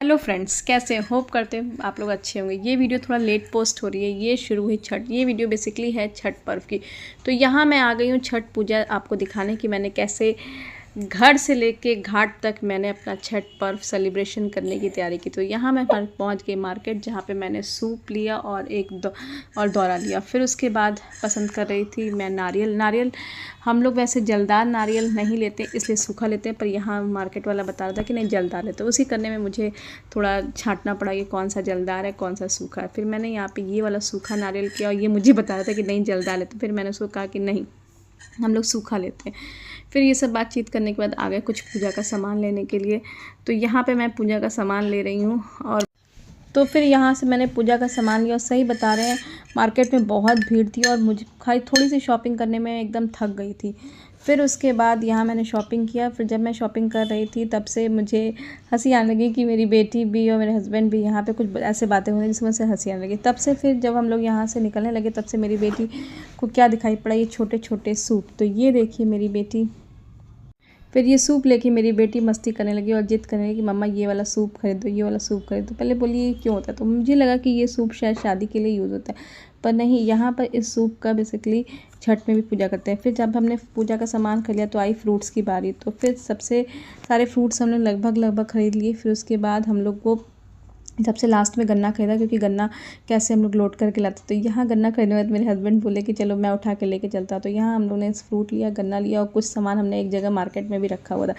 Hello friends, कैसे hope करते हैं आप लोग अच्छे होंगे। ये वीडियो थोड़ा लेट पोस्ट हो रही है। ये शुरू हुई छठ, ये वीडियो बेसिकली है छठ पर्व की। तो यहाँ मैं आ गई हूँ छठ पूजा आपको दिखाने की मैंने कैसे घर से लेके घाट तक मैंने अपना छठ पर्व सेलिब्रेशन करने की तैयारी की। तो यहाँ मैं पहुँच गई मार्केट, जहाँ पे मैंने सूप लिया और और दौरा लिया। फिर उसके बाद पसंद कर रही थी मैं नारियल। हम लोग वैसे जलदार नारियल नहीं लेते, इसलिए सूखा लेते हैं, पर यहाँ मार्केट वाला बता रहा था कि नहीं जलदार लेते। उसी करने में मुझे थोड़ा छांटना पड़ा कि कौन सा जलदार है कौन सा सूखा है। फिर मैंने यहाँ पे ये वाला सूखा नारियल किया और ये मुझे बता रहा था कि नहीं जलदार लेते। फिर मैंने उसको कहा कि नहीं, हम लोग सूखा लेते हैं। फिर ये सब बातचीत करने के बाद आ गए कुछ पूजा का सामान लेने के लिए। तो यहाँ पे मैं पूजा का सामान ले रही हूँ। और तो फिर यहाँ से मैंने पूजा का सामान लिया। और सही बता रहे हैं, मार्केट में बहुत भीड़ थी और मुझे खाली थोड़ी सी शॉपिंग करने में एकदम थक गई थी। फिर उसके बाद यहाँ मैंने शॉपिंग किया। फिर जब मैं शॉपिंग कर रही थी तब से मुझे हंसी आने लगी कि मेरी बेटी भी और मेरे हस्बैंड भी यहाँ पे कुछ ऐसे बातें होने जिसमें से हंसी आने लगी। तब से फिर जब हम लोग यहाँ से निकलने लगे तब से मेरी बेटी को क्या दिखाई पड़ा, ये छोटे छोटे सूप। तो ये देखिए मेरी बेटी, फिर ये सूप लेके मेरी बेटी मस्ती करने लगी और जिद करने लगी कि मम्मा ये वाला सूप खरीदो, ये वाला सूप खरीदो। पहले बोली ये क्यों होता है, तो मुझे लगा कि ये सूप शायद शादी के लिए यूज़ होता है, पर नहीं, यहाँ पर इस सूप का बेसिकली छठ में भी पूजा करते हैं। फिर जब हमने पूजा का सामान खरीदा तो आई फ्रूट्स की बारी। तो फिर सबसे सारे फ्रूट्स हमने लगभग खरीद लिए। फिर उसके बाद हम लोग को सबसे लास्ट में गन्ना खरीदा, क्योंकि गन्ना कैसे हम लोग लोड करके लाते। तो यहाँ गन्ना खरीदने के बाद मेरे हस्बैंड बोले कि चलो मैं उठा के लेके चलता। तो यहाँ हम लोगों ने फ्रूट लिया, गन्ना लिया और कुछ सामान हमने एक जगह मार्केट में भी रखा हुआ था।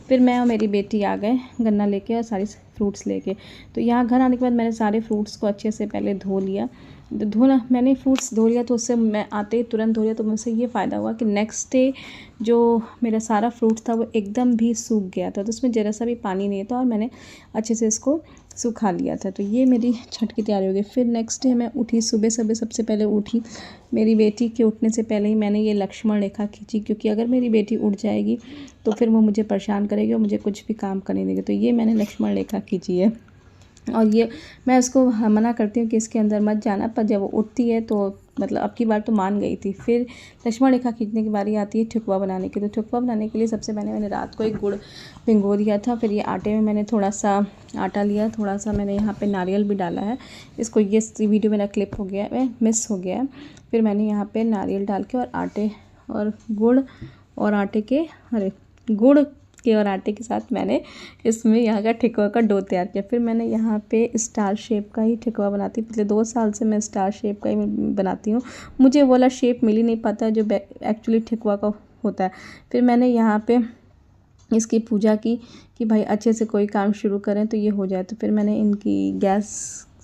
फिर मैं और मेरी बेटी आ गए गन्ना लेके और सारी फ्रूट्स लेके। तो यहाँ घर आने के बाद मैंने सारे फ्रूट्स को अच्छे से पहले धो लिया। मैंने फ्रूट्स धो लिया तो उससे मैं आते ही तुरंत धो लिया। तो मुझसे ये फ़ायदा हुआ कि नेक्स्ट डे जो मेरा सारा फ्रूट था वो एकदम भी सूख गया था। तो उसमें ज़रा सा भी पानी नहीं था और मैंने अच्छे से इसको सुखा लिया था। तो ये मेरी छठ की तैयारी हो गई। फिर नेक्स्ट डे मैं उठी, सुबह सबसे पहले उठी। मेरी बेटी के उठने से पहले ही मैंने ये लक्ष्मण रेखा खींची, क्योंकि अगर मेरी बेटी उठ जाएगी तो फिर वो मुझे परेशान करेगी और मुझे कुछ भी काम करने देगी। तो ये मैंने लक्ष्मण रेखा खींची है। और ये मैं उसको मना करती हूँ कि इसके अंदर मत जाना, पर जब वो उठती है तो मतलब अब की बार तो मान गई थी। फिर लक्ष्मण रेखा खींचने की बारी आती है ठेकुआ बनाने की। तो ठेकुआ बनाने के लिए सबसे पहले मैंने रात को एक गुड़ भिगो दिया था। फिर ये आटे में मैंने थोड़ा सा आटा लिया, थोड़ा सा मैंने यहाँ पे नारियल भी डाला है। इसको ये वीडियो मेरा क्लिप हो गया है, मिस हो गया है। फिर मैंने यहाँ पे नारियल डाल के और आटे और गुड़ और आटे के गुड़ के और आटे के साथ मैंने इसमें यहाँ का ठेकुआ का डो तैयार किया। फिर मैंने यहाँ पे स्टार शेप का ही ठेकुआ बनाती हूँ। पिछले 2 साल से मैं स्टार शेप का ही बनाती हूँ। मुझे वो वाला शेप मिल ही नहीं पाता जो एक्चुअली ठेकुआ का होता है। फिर मैंने यहाँ पे इसकी पूजा की कि भाई अच्छे से कोई काम शुरू करें तो ये हो जाए। तो फिर मैंने इनकी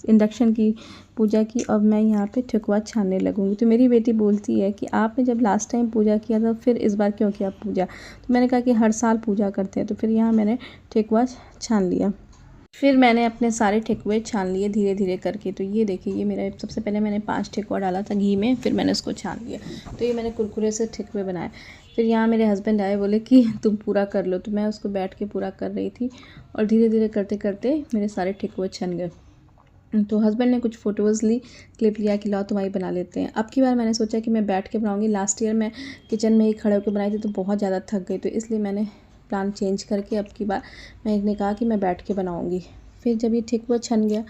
इंडक्शन की पूजा की और मैं यहाँ पे ठेकुआ छानने लगूँगी। तो मेरी बेटी बोलती है कि आपने जब लास्ट टाइम पूजा किया था फिर इस बार क्यों किया पूजा। तो मैंने कहा कि हर साल पूजा करते हैं। तो फिर यहाँ मैंने ठेकुआ छान लिया। फिर मैंने अपने सारे ठेकुए छान लिए धीरे धीरे करके। तो ये देखिए, ये मेरा सबसे पहले मैंने 5 ठेकुआ डाला था घी में, फिर मैंने उसको छान लिया। तो ये मैंने कुरकुरे से ठेकुए बनाए। फिर यहाँ मेरे हस्बैंड आए, बोले कि तुम पूरा कर लो। तो मैं उसको बैठ के पूरा कर रही थी और धीरे धीरे करते करते मेरे सारे ठेकुए छन गए। तो हस्बैंड ने कुछ फ़ोटोज़ ली, क्लिप लिया कि लाओ तुम्हारी बना लेते हैं। अब की बार मैंने सोचा कि मैं बैठ के बनाऊंगी। लास्ट ईयर मैं किचन में ही खड़े होकर बनाई थी तो बहुत ज़्यादा थक गई। तो इसलिए मैंने प्लान चेंज करके अब की बार मैंने कहा कि मैं बैठ के बनाऊंगी। फिर जब ये ठेकुआ छन गया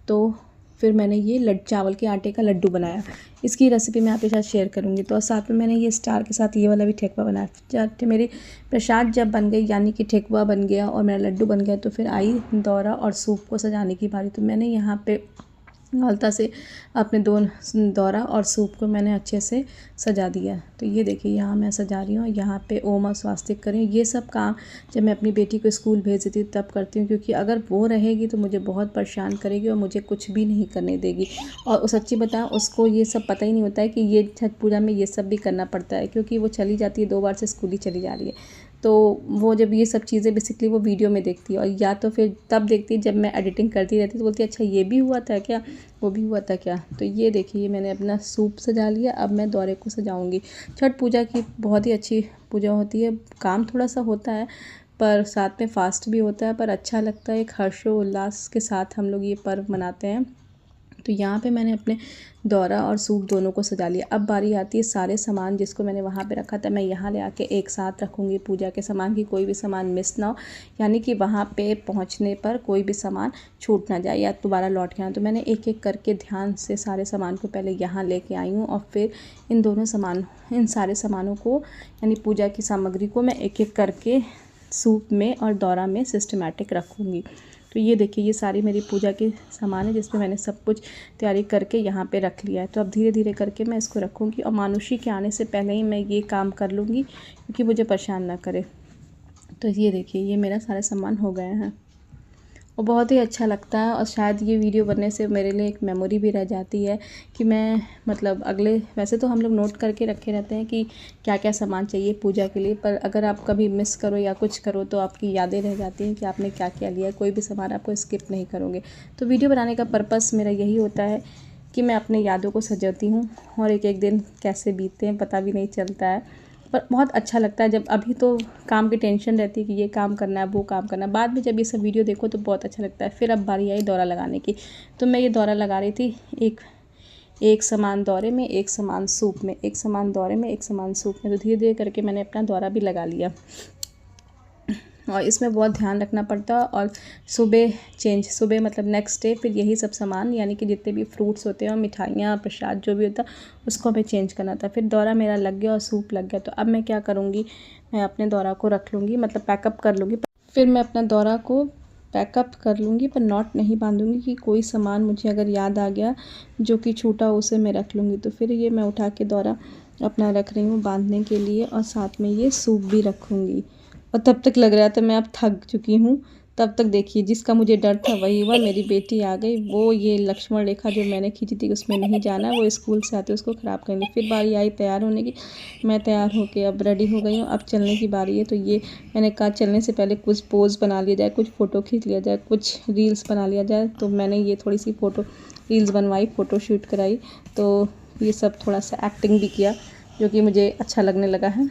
तो फिर मैंने ये चावल के आटे का लड्डू बनाया। इसकी रेसिपी मैं आपके साथ शेयर करूंगी। तो साथ में मैंने ये स्टार के साथ ये वाला भी ठेकुआ बनाया। मेरी प्रसाद जब बन गई, यानी कि ठेकुआ बन गया और मेरा लड्डू बन गया, तो फिर आई दौरा और सूप को सजाने की बारी। तो मैंने यहाँ पे अलता से अपने 2 दौरा और सूप को मैंने अच्छे से सजा दिया। तो ये देखिए यहाँ मैं सजा रही हूँ। यहाँ पे ओम और स्वास्तिक करें। ये सब काम जब मैं अपनी बेटी को स्कूल भेज देती हूँ तब करती हूँ, क्योंकि अगर वो रहेगी तो मुझे बहुत परेशान करेगी और मुझे कुछ भी नहीं करने देगी। और सच्ची बताऊँ, उसको ये सब पता ही नहीं होता है कि ये छठ पूजा में ये सब भी करना पड़ता है, क्योंकि वो चली जाती है 2 बार से स्कूल ही चली जा रही है। तो वो जब ये सब चीज़ें बेसिकली वो वीडियो में देखती है, और या तो फिर तब देखती है जब मैं एडिटिंग करती रहती तो बोलती है अच्छा ये भी हुआ था क्या, वो भी हुआ था क्या। तो ये देखिए मैंने अपना सूप सजा लिया। अब मैं दौरे को सजाऊंगी। छठ पूजा की बहुत ही अच्छी पूजा होती है। काम थोड़ा सा होता है पर साथ में फास्ट भी होता है, पर अच्छा लगता है। एक हर्षोल्लास के साथ हम लोग ये पर्व मनाते हैं। तो यहाँ पे मैंने अपने दौरा और सूप दोनों को सजा लिया। अब बारी आती है सारे सामान जिसको मैंने वहाँ पे रखा था मैं यहाँ ले आके एक साथ रखूँगी पूजा के सामान की कोई भी सामान मिस ना हो, यानी कि वहाँ पे पहुँचने पर कोई भी सामान छूट ना जाए या दोबारा लौट के आए। तो मैंने एक एक करके ध्यान से सारे सामान को पहले यहाँ लेके आई हूँ और फिर इन सारे सामानों को यानी पूजा की सामग्री को मैं एक एक करके सूप में और दौरा में सिस्टमेटिक रखूँगी। तो ये देखिए ये सारी मेरी पूजा के सामान है जिसमें मैंने सब कुछ तैयारी करके यहाँ पे रख लिया है। तो अब धीरे धीरे करके मैं इसको रखूँगी और मानुषी के आने से पहले ही मैं ये काम कर लूँगी क्योंकि मुझे परेशान ना करे। तो ये देखिए ये मेरा सारा सामान हो गया है और बहुत ही अच्छा लगता है और शायद ये वीडियो बनने से मेरे लिए एक मेमोरी भी रह जाती है कि मैं मतलब वैसे तो हम लोग नोट करके रखे रहते हैं कि क्या क्या सामान चाहिए पूजा के लिए, पर अगर आप कभी मिस करो या कुछ करो तो आपकी यादें रह जाती हैं कि आपने क्या क्या लिया है। कोई भी सामान आपको स्किप नहीं करोगे। तो वीडियो बनाने का पर्पस मेरा यही होता है कि मैं अपने यादों को सजाती हूँ और एक एक दिन कैसे बीतते हैं पता भी नहीं चलता है, पर बहुत अच्छा लगता है। जब अभी तो काम की टेंशन रहती है कि ये काम करना है वो काम करना है, बाद में जब ये सब वीडियो देखो तो बहुत अच्छा लगता है। फिर अब बारी आई दौरा लगाने की, तो मैं ये दौरा लगा रही थी एक समान दौरे में एक समान सूप में, एक समान दौरे में एक समान सूप में। तो धीरे धीरे करके मैंने अपना दौरा भी लगा लिया और इसमें बहुत ध्यान रखना पड़ता है। और सुबह मतलब नेक्स्ट डे फिर यही सब सामान यानी कि जितने भी फ्रूट्स होते हैं और मिठाइयाँ प्रसाद जो भी होता है उसको हमें चेंज करना था। फिर दौरा मेरा लग गया और सूप लग गया। तो अब मैं क्या करूँगी, मैं अपने दौरा को रख लूँगी, मतलब पैकअप कर लूँगी। फिर मैं अपना दौरा को पैकअप कर लूँगी पर नॉट नहीं बांधूँगी कि कोई सामान मुझे अगर याद आ गया जो कि छूटा उसे मैं रख लूँगी। तो फिर ये मैं उठा के दौरा अपना रख रही हूँ बांधने के लिए और साथ में ये सूप भी रखूँगी। और तब तक लग रहा था मैं अब थक चुकी हूँ। तब तक देखिए जिसका मुझे डर था वही हुआ, मेरी बेटी आ गई। वो ये लक्ष्मण रेखा जो मैंने खींची थी उसमें नहीं जाना, वो स्कूल से आते उसको ख़राब करेंगे। फिर बारी आई तैयार होने की, मैं तैयार होके अब रेडी हो गई हूँ। अब चलने की बारी है। तो ये मैंने कहा चलने से पहले कुछ पोज़ बना लिया जाए, कुछ फ़ोटो खींच लिया जाए, कुछ रील्स बना लिया जाए। तो मैंने ये थोड़ी सी रील्स बनवाई, फ़ोटो शूट कराई। तो ये सब थोड़ा सा एक्टिंग भी किया जो कि मुझे अच्छा लगने लगा है,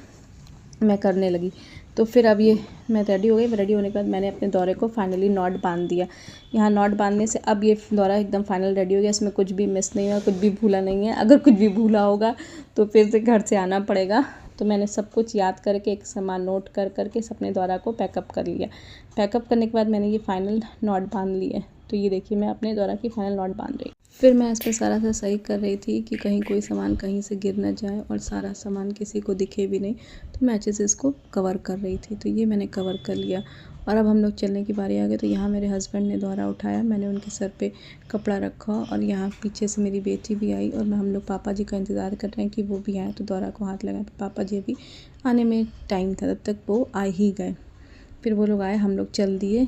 मैं करने लगी। तो फिर अब ये मैं रेडी हो गई। रेडी होने के बाद मैंने अपने दौरे को फाइनली नॉट बांध दिया। यहाँ नॉट बांधने से अब ये दौरा एकदम फाइनल रेडी हो गया। इसमें कुछ भी मिस नहीं हुआ, कुछ भी भूला नहीं है। अगर कुछ भी भूला होगा तो फिर से घर से आना पड़ेगा। तो मैंने सब कुछ याद करके एक सामान नोट कर करके अपने दौरा को पैकअप कर लिया। पैकअप करने के बाद मैंने ये फाइनल नॉट बांध लिया। तो ये देखिए मैं अपने दौरा की फाइनल नॉट बांध रही। फिर मैं इस पर सारा सा सही कर रही थी कि कहीं कोई सामान कहीं से गिर ना जाए और सारा सामान किसी को दिखे भी नहीं। तो मैं अच्छे से इसको कवर कर रही थी। तो ये मैंने कवर कर लिया और अब हम लोग चलने की बारी आ गई। तो यहाँ मेरे हस्बैंड ने दौरा उठाया, मैंने उनके सर पे कपड़ा रखा और यहाँ पीछे से मेरी बेटी भी आई और हम लोग पापा जी का इंतज़ार कर रहे हैं कि वो भी आए। तो दौरा को हाथ लगाए, पापा जी अभी आने में टाइम था, तब तक वो आ ही गए। फिर वो लोग आए, हम लोग चल दिए।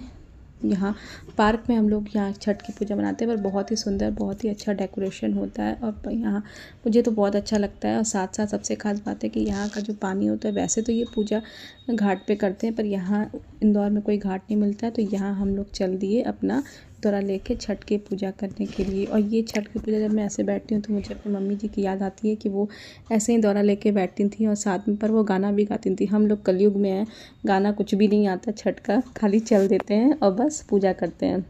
यहाँ पार्क में हम लोग यहाँ छठ की पूजा मनाते हैं, पर बहुत ही सुंदर बहुत ही अच्छा डेकोरेशन होता है और यहाँ मुझे तो बहुत अच्छा लगता है। और साथ साथ सबसे खास बात है कि यहाँ का जो पानी होता है, वैसे तो ये पूजा घाट पे करते हैं पर यहाँ इंदौर में कोई घाट नहीं मिलता है। तो यहाँ हम लोग चल दिए अपना दौरा लेके छठ की पूजा करने के लिए। और ये छठ की पूजा जब मैं ऐसे बैठती हूँ तो मुझे अपनी मम्मी जी की याद आती है कि वो ऐसे ही दौरा लेके बैठती थी और साथ में पर वो गाना भी गाती थी। हम लोग कलयुग में हैं, गाना कुछ भी नहीं आता छठ का, खाली चल देते हैं और बस पूजा करते हैं।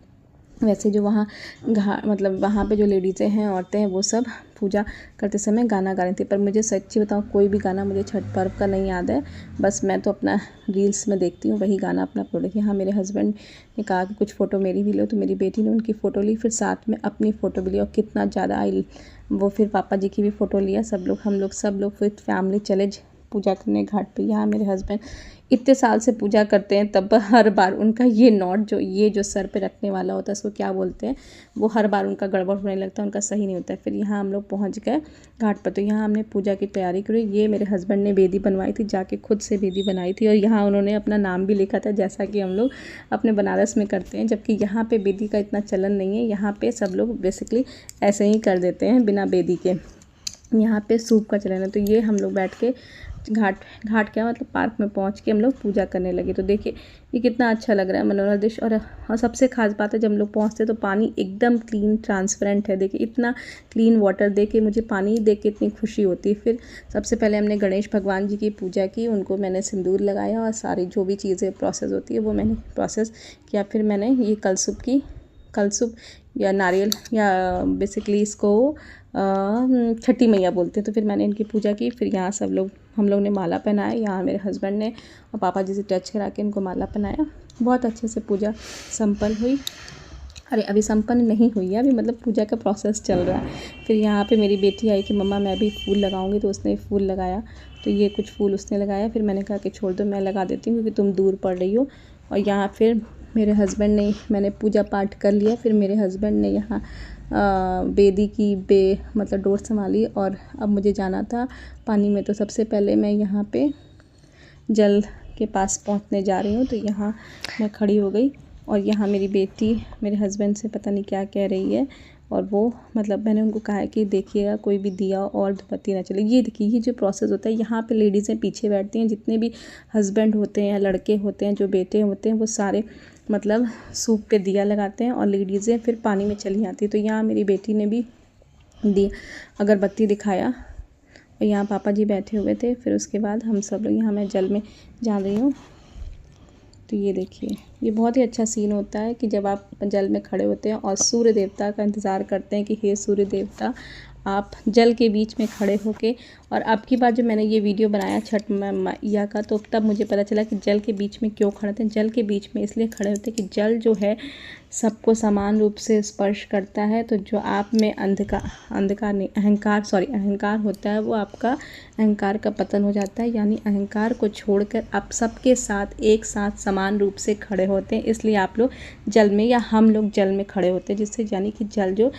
वैसे जो वहाँ मतलब वहाँ पे जो लेडीज़ें हैं, औरतें हैं, वो सब पूजा करते समय गाना गा रही थी। पर मुझे सच्ची बताऊँ कोई भी गाना मुझे छठ पर्व का नहीं याद है। बस मैं तो अपना रील्स में देखती हूँ, वही गाना अपना अपलोड किया। हाँ, मेरे हस्बैंड ने कहा कि कुछ फ़ोटो मेरी भी लो, तो मेरी बेटी ने उनकी फ़ोटो ली, फिर साथ में अपनी फ़ोटो भी ली और कितना ज़्यादा आई वो। फिर पापा जी की भी फ़ोटो लिया, सब लोग फिर फैमिली चले पूजा करने घाट पे। यहाँ मेरे हस्बैंड इतने साल से पूजा करते हैं, तब हर बार उनका ये नॉट जो सर पे रखने वाला होता है, उसको क्या बोलते हैं, वो हर बार उनका गड़बड़ होने लगता है, उनका सही नहीं होता है। फिर यहाँ हम लोग पहुँच गए घाट पर। तो यहाँ हमने पूजा की तैयारी करी। ये मेरे हस्बैंड ने बेदी बनवाई थी, जाके खुद से बेदी बनाई थी और यहाँ उन्होंने अपना नाम भी लिखा था, जैसा कि हम लोग अपने बनारस में करते हैं। जबकि यहाँ पे बेदी का इतना चलन नहीं है, यहाँ पे सब लोग बेसिकली ऐसे ही कर देते हैं बिना बेदी के। यहाँ पे सूप का चलन है। तो ये हम लोग बैठ के घाट क्या मतलब पार्क में पहुँच के हम लोग पूजा करने लगे। तो देखिए ये कितना अच्छा लग रहा है, मनोरम दृश्य। और सबसे खास बात है, जब हम लोग पहुँचते तो पानी एकदम क्लीन ट्रांसपेरेंट है। देखिए इतना क्लीन वाटर देख के मुझे पानी देख के इतनी खुशी होती है। फिर सबसे पहले हमने गणेश भगवान जी की पूजा की, उनको मैंने सिंदूर लगाया और सारी जो भी चीज़ें प्रोसेस होती है वो मैंने प्रोसेस किया। फिर मैंने ये कलसूप की कलसुप या नारियल या बेसिकली इसको छठी मैया बोलते हैं। तो फिर मैंने इनकी पूजा की। फिर यहाँ हम लोग ने माला पहनाया। यहाँ मेरे हस्बैंड ने और पापा जी से टच करा के इनको माला पहनाया। बहुत अच्छे से पूजा संपन्न हुई। अरे अभी संपन्न नहीं हुई है, अभी मतलब पूजा का प्रोसेस चल रहा है। फिर यहाँ पे मेरी बेटी आई कि मम्मा मैं भी फूल लगाऊंगी, तो उसने फूल लगाया। तो ये कुछ फूल उसने लगाया। फिर मैंने कहा कि छोड़ दो, मैं लगा देती हूँ क्योंकि तुम दूर पड़ रही हो। और यहाँ फिर मेरे हस्बैंड ने, मैंने पूजा पाठ कर लिया। फिर मेरे हस्बैंड ने यहाँ बेदी की मतलब डोर संभाली और अब मुझे जाना था पानी में। तो सबसे पहले मैं यहाँ पे जल के पास पहुँचने जा रही हूँ। तो यहाँ मैं खड़ी हो गई और यहाँ मेरी बेटी मेरे हस्बैंड से पता नहीं क्या कह रही है। और वो मतलब मैंने उनको कहा है कि देखिएगा कोई भी दिया और धूपबत्ती ना चले। ये देखिए, ये जो प्रोसेस होता है, यहाँ पे लेडीज़ें पीछे बैठती हैं। जितने भी हस्बैंड होते हैं या लड़के होते हैं, जो बेटे होते हैं, वो सारे मतलब सूप पे दिया लगाते हैं और लेडीज़ें फिर पानी में चली आती। तो यहाँ मेरी बेटी ने भी अगरबत्ती दिखाया और यहाँ पापा जी बैठे हुए थे। फिर उसके बाद हम सब लोग, यहाँ मैं जल में जा रही हूँ। तो ये देखिए, ये बहुत ही अच्छा सीन होता है कि जब आप जल में खड़े होते हैं और सूर्य देवता का इंतज़ार करते हैं कि हे सूर्य देवता, आप जल के बीच में खड़े होके। और अब की बार जब मैंने ये वीडियो बनाया छठ मैया का, तो तब मुझे पता चला कि जल के बीच में क्यों खड़े थे। जल के बीच में इसलिए खड़े होते कि जल जो है सबको समान रूप से स्पर्श करता है। तो जो आप में अहंकार होता है, वो आपका अहंकार का पतन हो जाता है। यानी अहंकार को छोड़कर आप सबके साथ एक साथ समान रूप से खड़े होते हैं। इसलिए आप लोग जल में, या हम लोग जल में खड़े होते हैं, जिससे यानी कि जल जो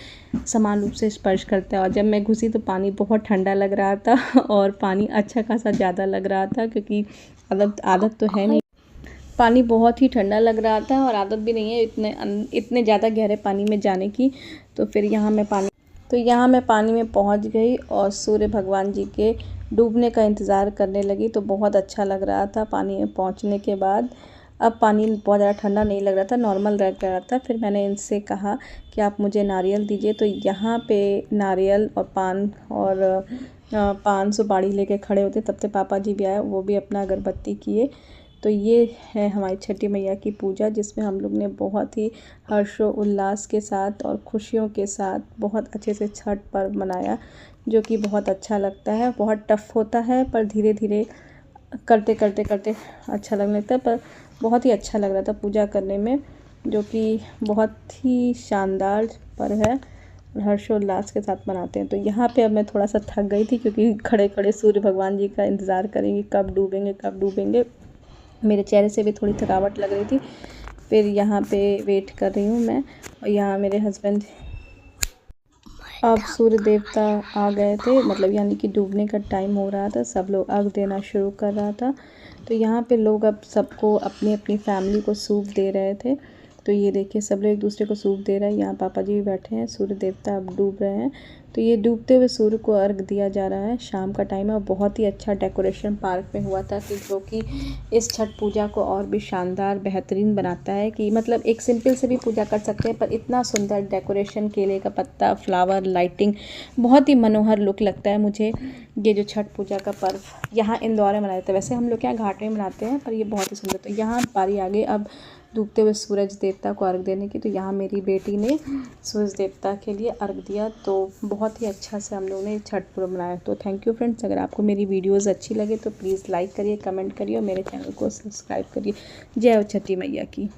समान रूप से स्पर्श करता है। और जब मैं घुसी तो पानी बहुत ठंडा लग रहा था और पानी अच्छा खासा ज़्यादा लग रहा था, क्योंकि आदत तो है नहीं। पानी बहुत ही ठंडा लग रहा था और आदत भी नहीं है इतने ज़्यादा गहरे पानी में जाने की। तो फिर यहाँ मैं पानी में पहुँच गई और सूर्य भगवान जी के डूबने का इंतज़ार करने लगी। तो बहुत अच्छा लग रहा था पानी में पहुँचने के बाद। अब पानी बहुत ज़्यादा ठंडा नहीं लग रहा था, नॉर्मल लग रहा था। फिर मैंने इनसे कहा कि आप मुझे नारियल दीजिए। तो यहाँ पे नारियल और पान सुपारी लेके खड़े होते। तब से पापा जी भी आए, वो भी अपना अगरबत्ती किए। तो ये है हमारी छठी मैया की पूजा, जिसमें हम लोग ने बहुत ही हर्षोल्लास के साथ और खुशियों के साथ बहुत अच्छे से छठ पर्व मनाया, जो कि बहुत अच्छा लगता है। बहुत टफ़ होता है, पर धीरे धीरे करते अच्छा लगने लगता है। पर बहुत ही अच्छा लग रहा था पूजा करने में, जो कि बहुत ही शानदार पर्व है, हर्षोल्लास के साथ मनाते हैं। तो यहाँ पे अब मैं थोड़ा सा थक गई थी, क्योंकि खड़े खड़े सूर्य भगवान जी का इंतज़ार करेंगे कब डूबेंगे। मेरे चेहरे से भी थोड़ी थकावट लग रही थी। फिर यहाँ पे वेट कर रही हूँ मैं, और यहाँ मेरे हस्बैंड, अब सूर्य देवता आ गए थे, मतलब यानी कि डूबने का टाइम हो रहा था। सब लोग अर्घ देना शुरू कर रहा था। तो यहाँ पे लोग अब सबको अपनी अपनी फैमिली को सूप दे रहे थे। तो ये देखिए, सब लोग एक दूसरे को सूप दे रहे हैं। यहाँ पापा जी भी बैठे हैं। सूर्य देवता अब डूब रहे हैं। तो ये डूबते हुए सूर्य को अर्घ दिया जा रहा है। शाम का टाइम है और बहुत ही अच्छा डेकोरेशन पार्क में हुआ था, कि जो कि इस छठ पूजा को और भी शानदार बेहतरीन बनाता है। कि मतलब एक सिंपल से भी पूजा कर सकते हैं, पर इतना सुंदर डेकोरेशन, केले का पत्ता, फ्लावर, लाइटिंग, बहुत ही मनोहर लुक लगता है मुझे। ये जो छठ पूजा का पर्व यहाँ इंदौर में मनाया जाता है। वैसे हम लोग यहाँ घाट में मनाते हैं, पर ये बहुत ही सुंदर। तो यहाँ बारी आ गई अब डूबते हुए सूरज देवता को अर्घ देने की। तो यहाँ मेरी बेटी ने सूरज देवता के लिए अर्घ दिया। तो बहुत ही अच्छा से हम लोगों ने छठ पर्व मनाया। तो थैंक यू फ्रेंड्स। अगर आपको मेरी वीडियोज़ अच्छी लगे तो प्लीज़ लाइक करिए, कमेंट करिए और मेरे चैनल को सब्सक्राइब करिए। जय हो छठी मैया की।